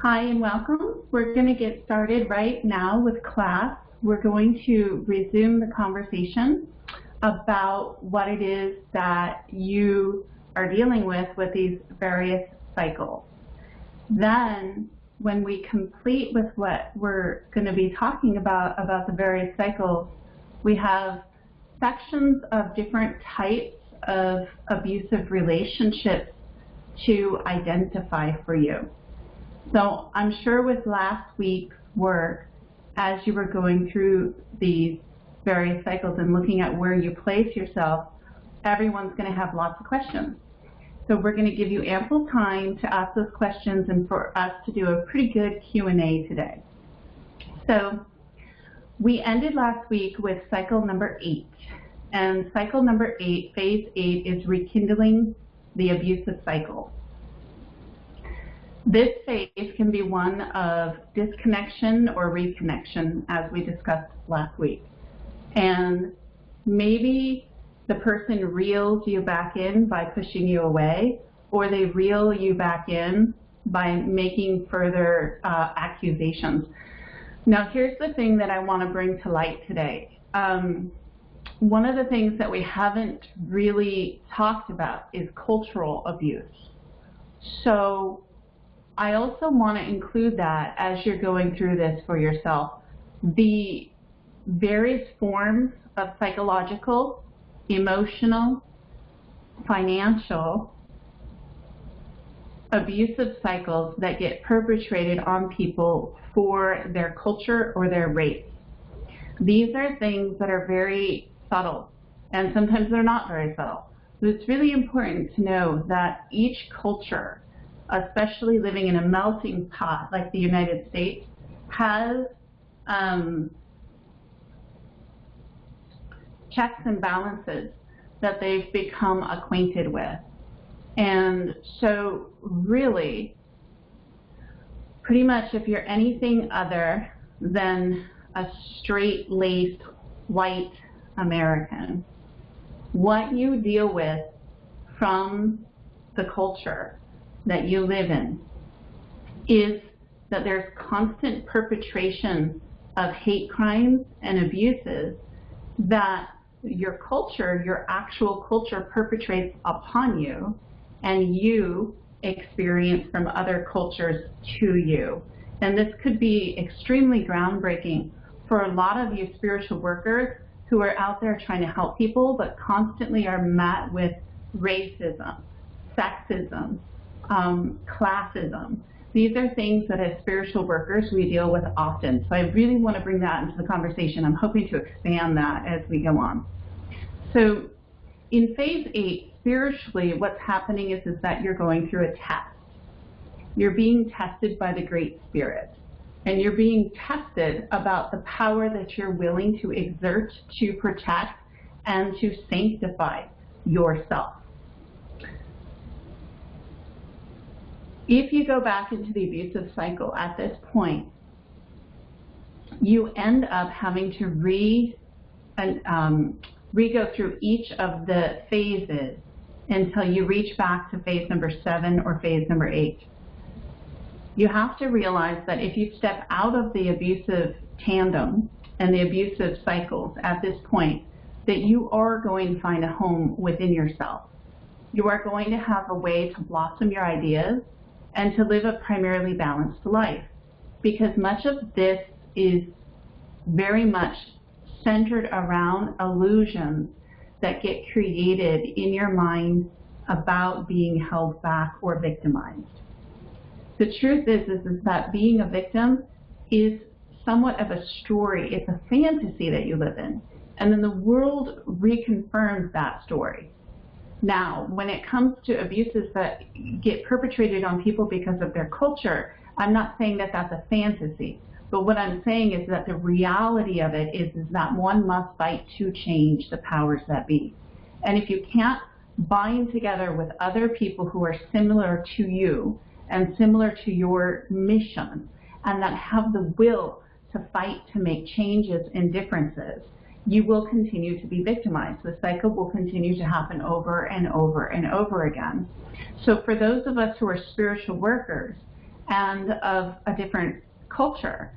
Hi and welcome. We're going to get started right now with class. We're going to resume the conversation about what it is that you are dealing with these various cycles. Then, when we complete with what we're going to be talking about the various cycles, we have sections of different types of abusive relationships to identify for you. So I'm sure with last week's work, as you were going through these various cycles and looking at where you place yourself, everyone's going to have lots of questions. So we're going to give you ample time to ask those questions and for us to do a pretty good Q&A today. So we ended last week with cycle number 8. And cycle number 8, phase 8, is rekindling the abusive cycle. This phase can be one of disconnection or reconnection, as we discussed last week. And maybe the person reels you back in by pushing you away, or they reel you back in by making further accusations. Now, here's the thing that I want to bring to light today. One of the things that we haven't really talked about is cultural abuse. So I also want to include that as you're going through this for yourself. The various forms of psychological, emotional, financial, abusive cycles that get perpetrated on people for their culture or their race. These are things that are very subtle, and sometimes they're not very subtle. But it's really important to know that each culture, especially living in a melting pot like the United States, has checks and balances that they've become acquainted with. And so really, pretty much if you're anything other than a straight-laced white American, what you deal with from the culture that you live in is that there's constant perpetration of hate crimes and abuses that your culture, your actual culture, perpetrates upon you, and you experience from other cultures to you. And this could be extremely groundbreaking for a lot of you spiritual workers who are out there trying to help people but constantly are met with racism, sexism, classism. These are things that as spiritual workers we deal with often. So I really want to bring that into the conversation. I'm hoping to expand that as we go on. So in phase 8, spiritually, what's happening is that you're going through a test. You're being tested by the Great Spirit. And you're being tested about the power that you're willing to exert to protect and to sanctify yourself. If you go back into the abusive cycle at this point, you end up having to re-go through each of the phases until you reach back to phase number 7 or phase number 8. You have to realize that if you step out of the abusive tandem and the abusive cycles at this point, that you are going to find a home within yourself. You are going to have a way to blossom your ideas and to live a primarily balanced life, because much of this is very much centered around illusions that get created in your mind about being held back or victimized. The truth is that being a victim is somewhat of a story. It's a fantasy that you live in, and then the world reconfirms that story. Now, when it comes to abuses that get perpetrated on people because of their culture, I'm not saying that that's a fantasy, but what I'm saying is that the reality of it is that one must fight to change the powers that be. And if you can't bind together with other people who are similar to you and similar to your mission, and that have the will to fight to make changes and differences, you will continue to be victimized. The cycle will continue to happen over and over and over again. So for those of us who are spiritual workers and of a different culture.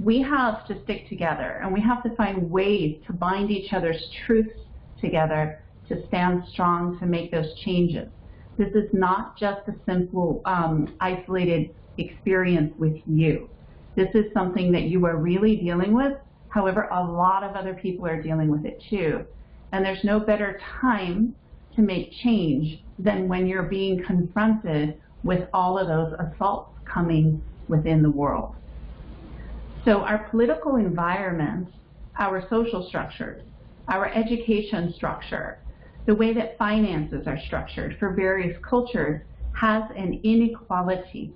We have to stick together, and we have to find ways to bind each other's truths together to stand strong to make those changes. This is not just a simple, isolated experience with you. This is something that you are really dealing with. However, a lot of other people are dealing with it too. And there's no better time to make change than when you're being confronted with all of those assaults coming within the world. So our political environment, our social structures, our education structure, the way that finances are structured for various cultures has an inequality.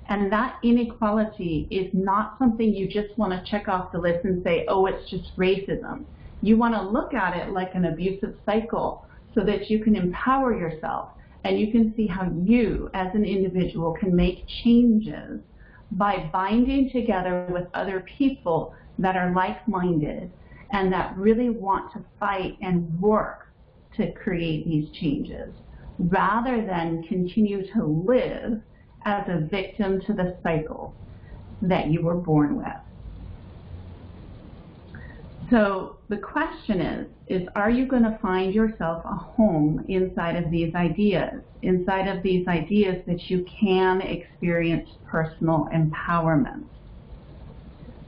And that inequality is not something you just want to check off the list and say, oh, it's just racism. You want to look at it like an abusive cycle so that you can empower yourself and you can see how you as an individual can make changes by binding together with other people that are like-minded and that really want to fight and work to create these changes, rather than continue to live as a victim to the cycle that you were born with. So the question is are you going to find yourself a home inside of these ideas that you can experience personal empowerment?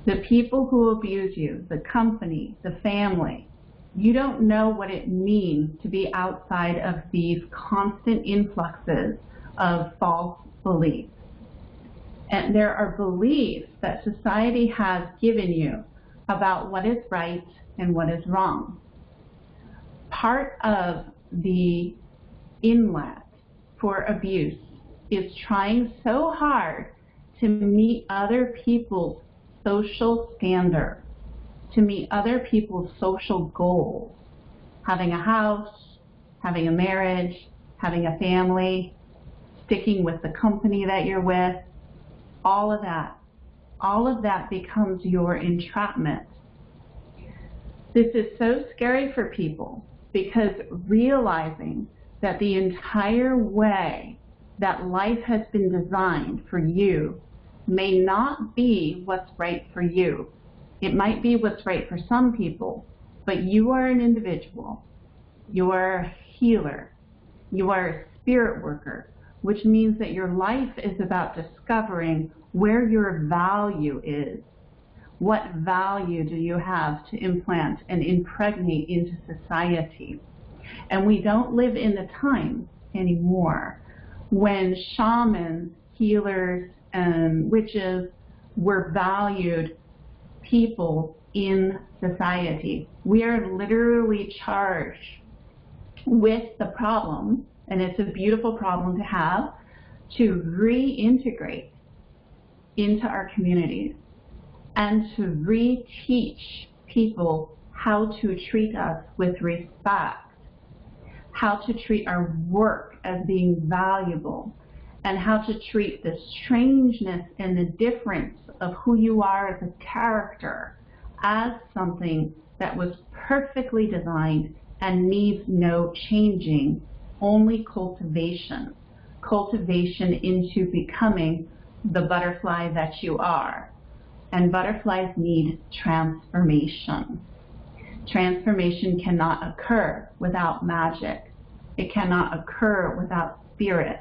The people who abuse you, the company, the family, you don't know what it means to be outside of these constant influxes of false beliefs. And there are beliefs that society has given you about what is right and what is wrong. Part of the inlet for abuse is trying so hard to meet other people's social standards, to meet other people's social goals. Having a house, having a marriage, having a family, sticking with the company that you're with, all of that becomes your entrapment. This is so scary for people because realizing that the entire way that life has been designed for you may not be what's right for you. It might be what's right for some people, but you are an individual. You are a healer. You are a spirit worker, which means that your life is about discovering where your value is. What value do you have to implant and impregnate into society? And we don't live in the time anymore when shamans, healers, and witches were valued people in society. We are literally charged with the problem, and it's a beautiful problem to have, to reintegrate into our communities and to reteach people how to treat us with respect, how to treat our work as being valuable, and how to treat the strangeness and the difference of who you are as a character as something that was perfectly designed and needs no changing, only cultivation. Cultivation into becoming the butterfly that you are. And butterflies need transformation. Transformation cannot occur without magic. It cannot occur without spirit.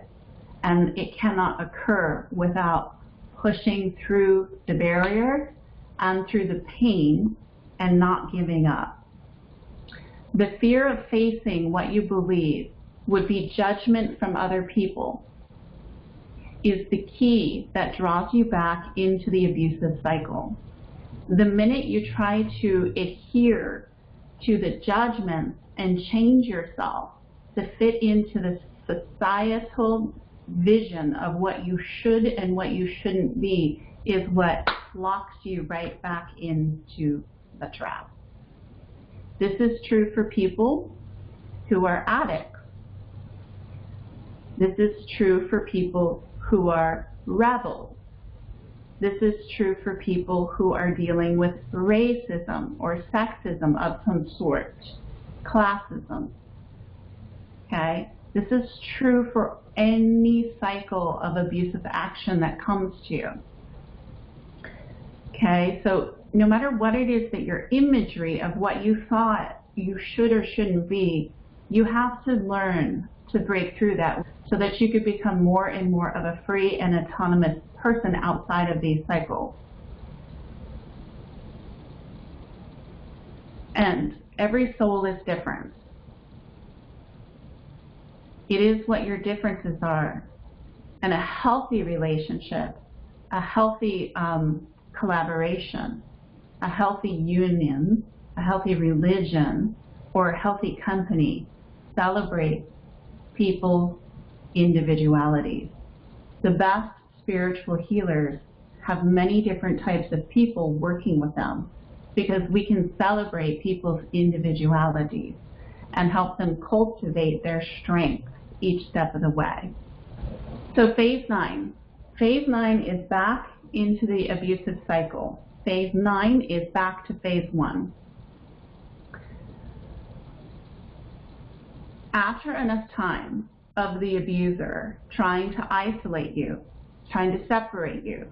And it cannot occur without pushing through the barriers and through the pain and not giving up. The fear of facing what you believe would be judgment from other people is the key that draws you back into the abusive cycle. The minute you try to adhere to the judgments and change yourself to fit into the societal vision of what you should and what you shouldn't be is what locks you right back into the trap. This is true for people who are addicts. This is true for people who are rebels. This is true for people who are dealing with racism or sexism of some sort, classism. Okay? This is true for any cycle of abusive action that comes to you. Okay, so no matter what it is that your imagery of what you thought you should or shouldn't be, you have to learn to break through that so that you could become more and more of a free and autonomous person outside of these cycles. And every soul is different. It is what your differences are. And a healthy relationship, a healthy collaboration, a healthy union, a healthy religion, or a healthy company celebrates people's individualities. The best spiritual healers have many different types of people working with them because we can celebrate people's individualities and help them cultivate their strengths each step of the way. So phase 9. Phase 9 is back into the abusive cycle. Phase 9 is back to phase 1. After enough time of the abuser trying to isolate you, trying to separate you,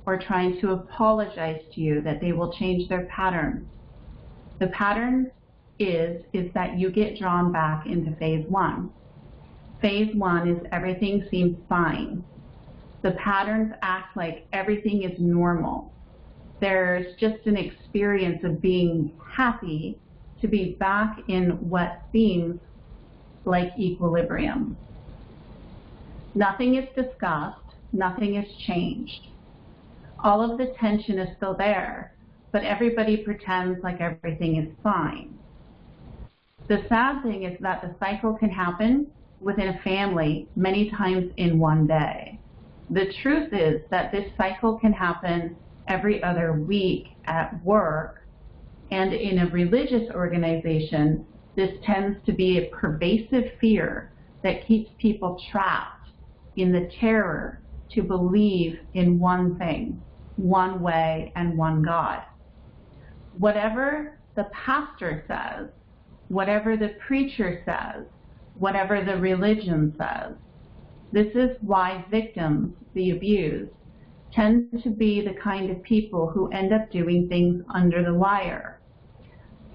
or trying to apologize to you that they will change their patterns, the pattern is that you get drawn back into phase 1. Phase 1 is everything seems fine. The patterns act like everything is normal. There's just an experience of being happy to be back in what seems like equilibrium. Nothing is discussed, nothing is changed. All of the tension is still there, but everybody pretends like everything is fine. The sad thing is that the cycle can happen within a family many times in one day. The truth is that this cycle can happen every other week at work, and in a religious organization, this tends to be a pervasive fear that keeps people trapped in the terror to believe in one thing, one way, and one God. Whatever the pastor says, whatever the preacher says, whatever the religion says, this is why victims, the abused, tend to be the kind of people who end up doing things under the wire.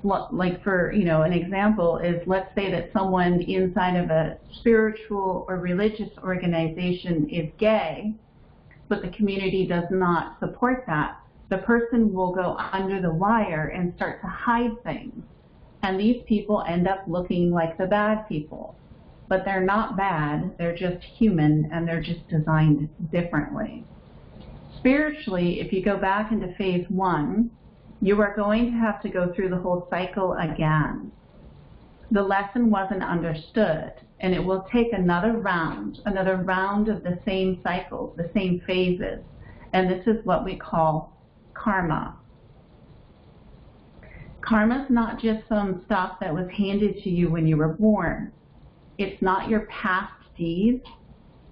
Like for, an example is, let's say that someone inside of a spiritual or religious organization is gay, but the community does not support that. The person will go under the wire and start to hide things. And these people end up looking like the bad people. But they're not bad, they're just human, and they're just designed differently. Spiritually, if you go back into phase 1, you are going to have to go through the whole cycle again. The lesson wasn't understood, and it will take another round of the same cycles, the same phases, and this is what we call karma. Karma is not just some stuff that was handed to you when you were born. It's not your past deeds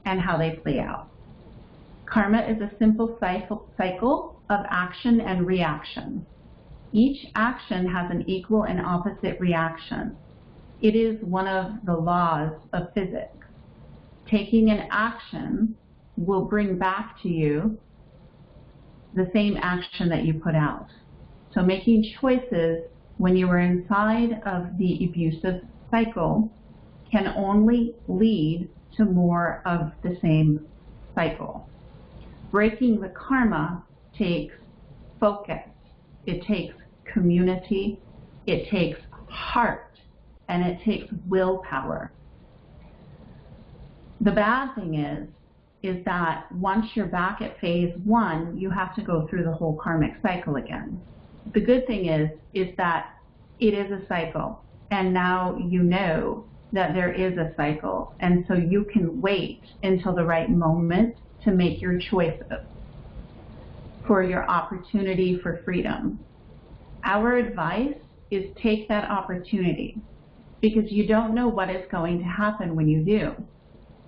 and how they play out. Karma is a simple cycle of action and reaction. Each action has an equal and opposite reaction. It is one of the laws of physics. Taking an action will bring back to you the same action that you put out. So making choices when you are inside of the abusive cycle can only lead to more of the same cycle. Breaking the karma takes focus, it takes community, it takes heart, and it takes willpower. The bad thing is that once you're back at phase 1, you have to go through the whole karmic cycle again. The good thing is that it is a cycle, and now you know that there is a cycle, and so you can wait until the right moment to make your choices for your opportunity for freedom. Our advice is take that opportunity, because you don't know what is going to happen when you do.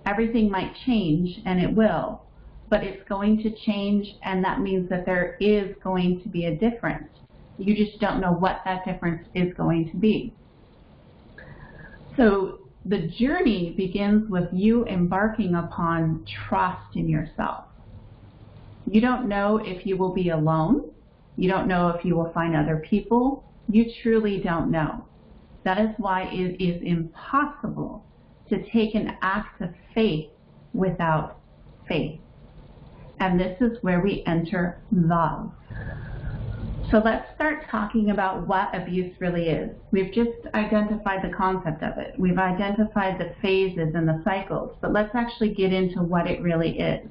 Everything might change, and it will, but it's going to change, and that means that there is going to be a difference. You just don't know what that difference is going to be. So the journey begins with you embarking upon trust in yourself. You don't know if you will be alone. You don't know if you will find other people. You truly don't know. That is why it is impossible to take an act of faith without faith. And this is where we enter love. So let's start talking about what abuse really is. We've just identified the concept of it. We've identified the phases and the cycles, but let's actually get into what it really is.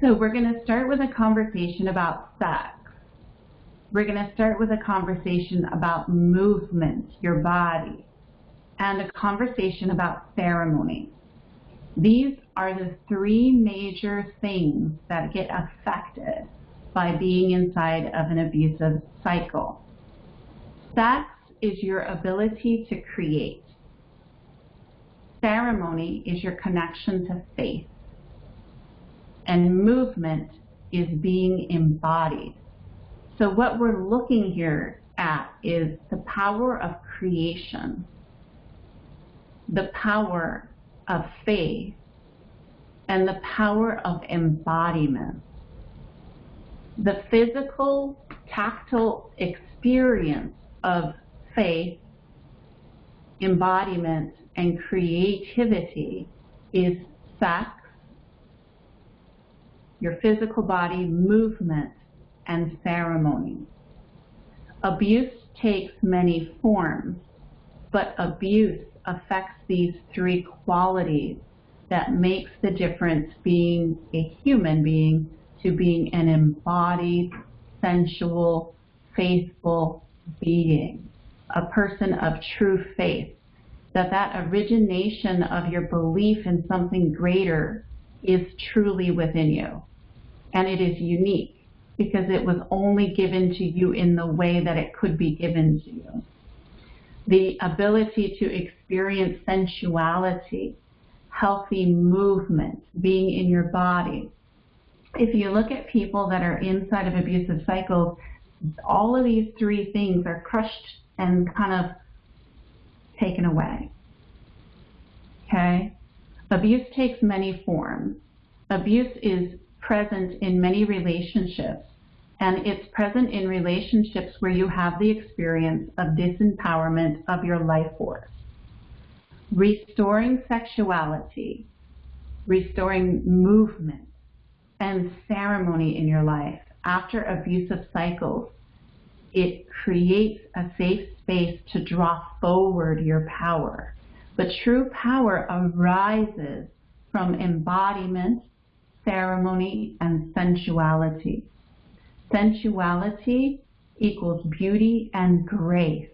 So we're going to start with a conversation about sex. We're going to start with a conversation about movement, your body, and a conversation about ceremony. These are the three major things that get affected by being inside of an abusive cycle. Sex is your ability to create. Ceremony is your connection to faith. And movement is being embodied. So what we're looking here at is the power of creation, the power of faith, and the power of embodiment. The physical, tactile experience of faith, embodiment, and creativity is sex, your physical body, movement, and ceremony. Abuse takes many forms, but abuse affects these three qualities that makes the difference being a human being to being an embodied, sensual, faithful being, a person of true faith, that origination of your belief in something greater is truly within you. And it is unique because it was only given to you in the way that it could be given to you. The ability to experience sensuality, healthy movement, being in your body. If you look at people that are inside of abusive cycles, all of these three things are crushed and kind of taken away. Okay? Abuse takes many forms. Abuse is present in many relationships, and it's present in relationships where you have the experience of disempowerment of your life force. Restoring sexuality, restoring movement, and ceremony in your life after abusive cycles, it creates a safe space to draw forward your power. But true power arises from embodiment, ceremony, and sensuality. Sensuality equals beauty and grace.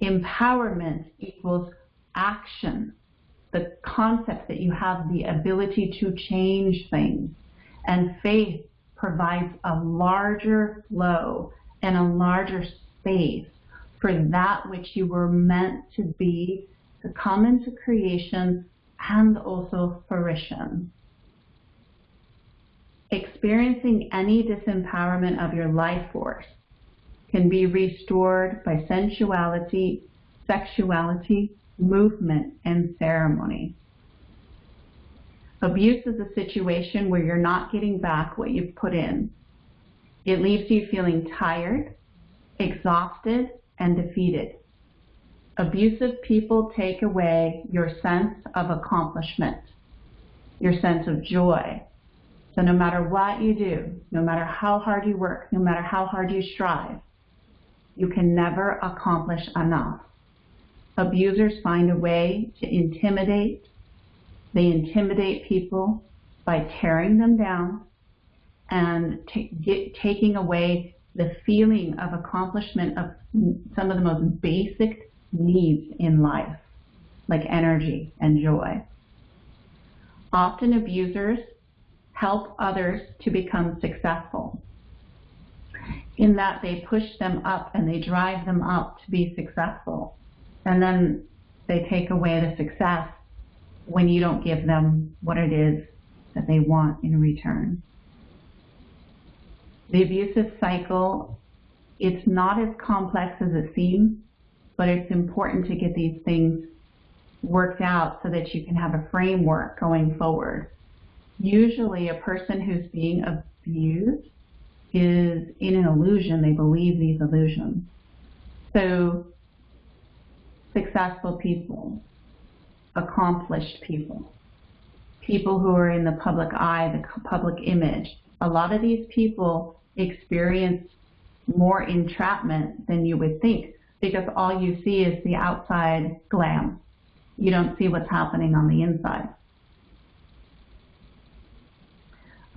Empowerment equals action, the concept that you have the ability to change things. And faith provides a larger flow and a larger space for that which you were meant to be, to come into creation and also fruition. Experiencing any disempowerment of your life force can be restored by sensuality, sexuality, movement, and ceremony. Abuse is a situation where you're not getting back what you've put in. It leaves you feeling tired, exhausted, and defeated. Abusive people take away your sense of accomplishment, your sense of joy. So no matter what you do, no matter how hard you work, no matter how hard you strive, you can never accomplish enough. Abusers find a way to intimidate. They intimidate people by tearing them down and taking away the feeling of accomplishment of some of the most basic needs in life, like energy and joy. Often abusers help others to become successful, in that they push them up and they drive them up to be successful. And then they take away the success when you don't give them what it is that they want in return. The abusive cycle, it's not as complex as it seems. but it's important to get these things worked out so that you can have a framework going forward. Usually a person who's being abused is in an illusion. They believe these illusions. So successful people, accomplished people, people who are in the public eye, the public image, a lot of these people experience more entrapment than you would think, because all you see is the outside glam. You don't see what's happening on the inside.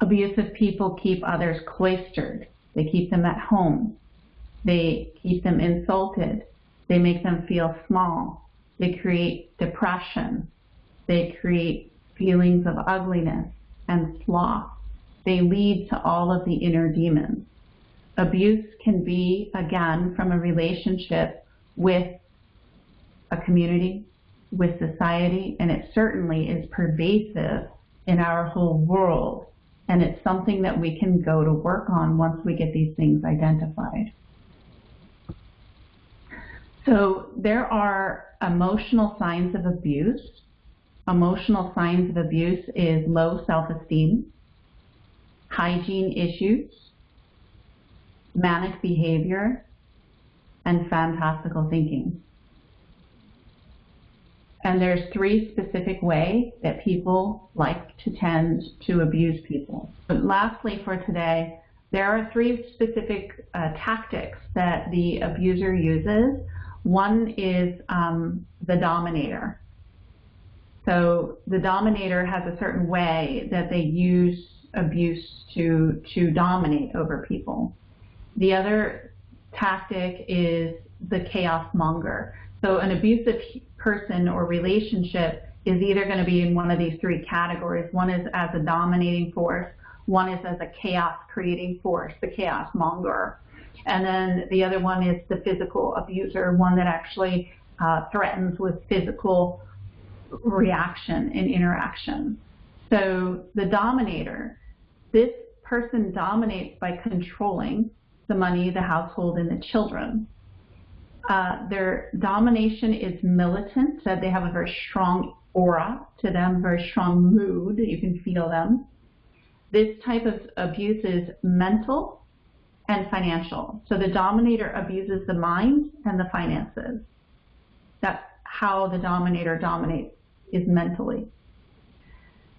Abusive people keep others cloistered. They keep them at home. They keep them insulted. They make them feel small. They create depression. They create feelings of ugliness and sloth. They lead to all of the inner demons. Abuse can be, again, from a relationship with a community, with society, and it certainly is pervasive in our whole world. And it's something that we can go to work on once we get these things identified. So there are emotional signs of abuse. Emotional signs of abuse is low self-esteem, hygiene issues, manic behavior, and fantastical thinking. And there's 3 specific ways that people like to tend to abuse people. But lastly for today, there are 3 specific tactics that the abuser uses. One is the dominator. So the dominator has a certain way that they use abuse to dominate over people. The other tactic is the chaos monger. So an abusive person or relationship is either going to be in one of these 3 categories. One is as a dominating force, one is as a chaos creating force, the chaos monger. And then the other one is the physical abuser, one that actually threatens with physical reaction and interaction. So the dominator, this person dominates by controlling the money, the household, and the children. Their domination is militant, so they have a very strong aura to them, very strong mood. You can feel them. This type of abuse is mental and financial. So the dominator abuses the mind and the finances. That's how the dominator dominates, is mentally.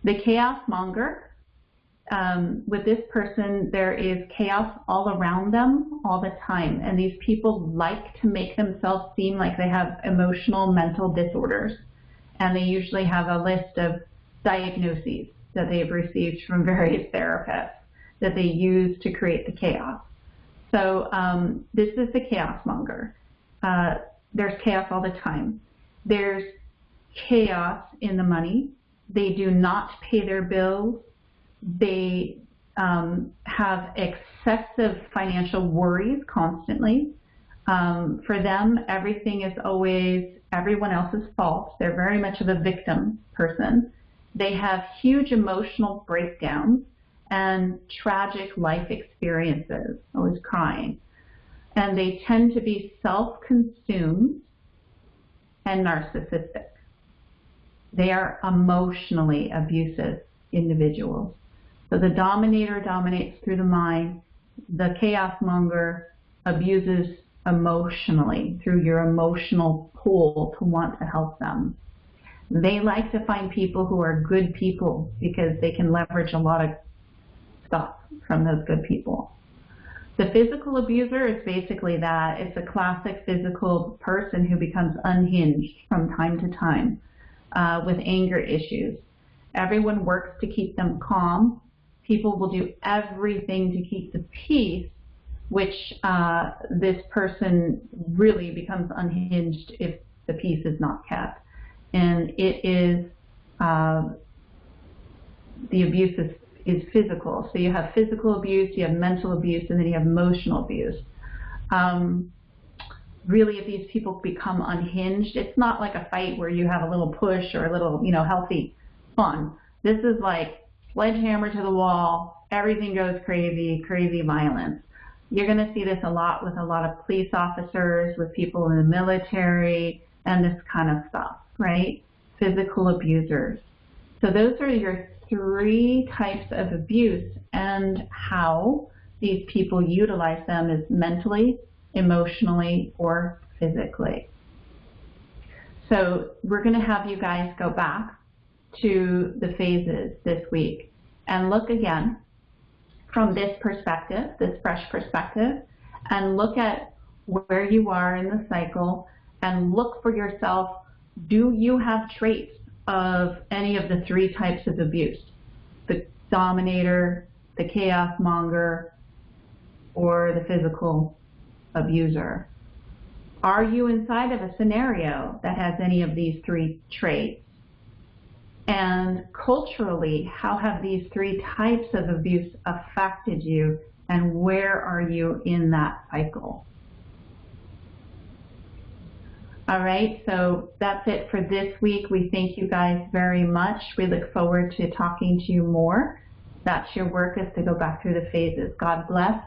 The chaos monger, with this person, there is chaos all around them all the time. And these people like to make themselves seem like they have emotional, mental disorders. And they usually have a list of diagnoses that they've received from various therapists that they use to create the chaos. So this is the chaos monger. There's chaos all the time. There's chaos in the money. They do not pay their bills. They have excessive financial worries constantly. For them, everything is always everyone else's fault. They're very much of a victim person. They have huge emotional breakdowns and tragic life experiences, always crying. And they tend to be self-consumed and narcissistic. They are emotionally abusive individuals. So the dominator dominates through the mind. The chaos monger abuses emotionally through your emotional pull to want to help them. They like to find people who are good people because they can leverage a lot of stuff from those good people. The physical abuser is basically that. It's a classic physical person who becomes unhinged from time to time with anger issues. Everyone works to keep them calm. People will do everything to keep the peace, which this person really becomes unhinged if the peace is not kept. And it is, the abuse is physical. So you have physical abuse, you have mental abuse, and then you have emotional abuse. Really, if these people become unhinged, it's not like a fight where you have a little push or a little, healthy fun. This is like sledgehammer to the wall, everything goes crazy, crazy violence. You're going to see this a lot with a lot of police officers, with people in the military, and this kind of stuff, right? Physical abusers. So those are your 3 types of abuse, and how these people utilize them is mentally, emotionally, or physically. So we're going to have you guys go back to the phases this week and look again from this perspective, this fresh perspective, and look at where you are in the cycle and look for yourself, do you have traits of any of the 3 types of abuse? The dominator, the chaos monger, or the physical abuser? Are you inside of a scenario that has any of these 3 traits? And culturally, how have these 3 types of abuse affected you, and where are you in that cycle? All right, so that's it for this week. We thank you guys very much. We look forward to talking to you more. That's your work, is to go back through the phases. God bless.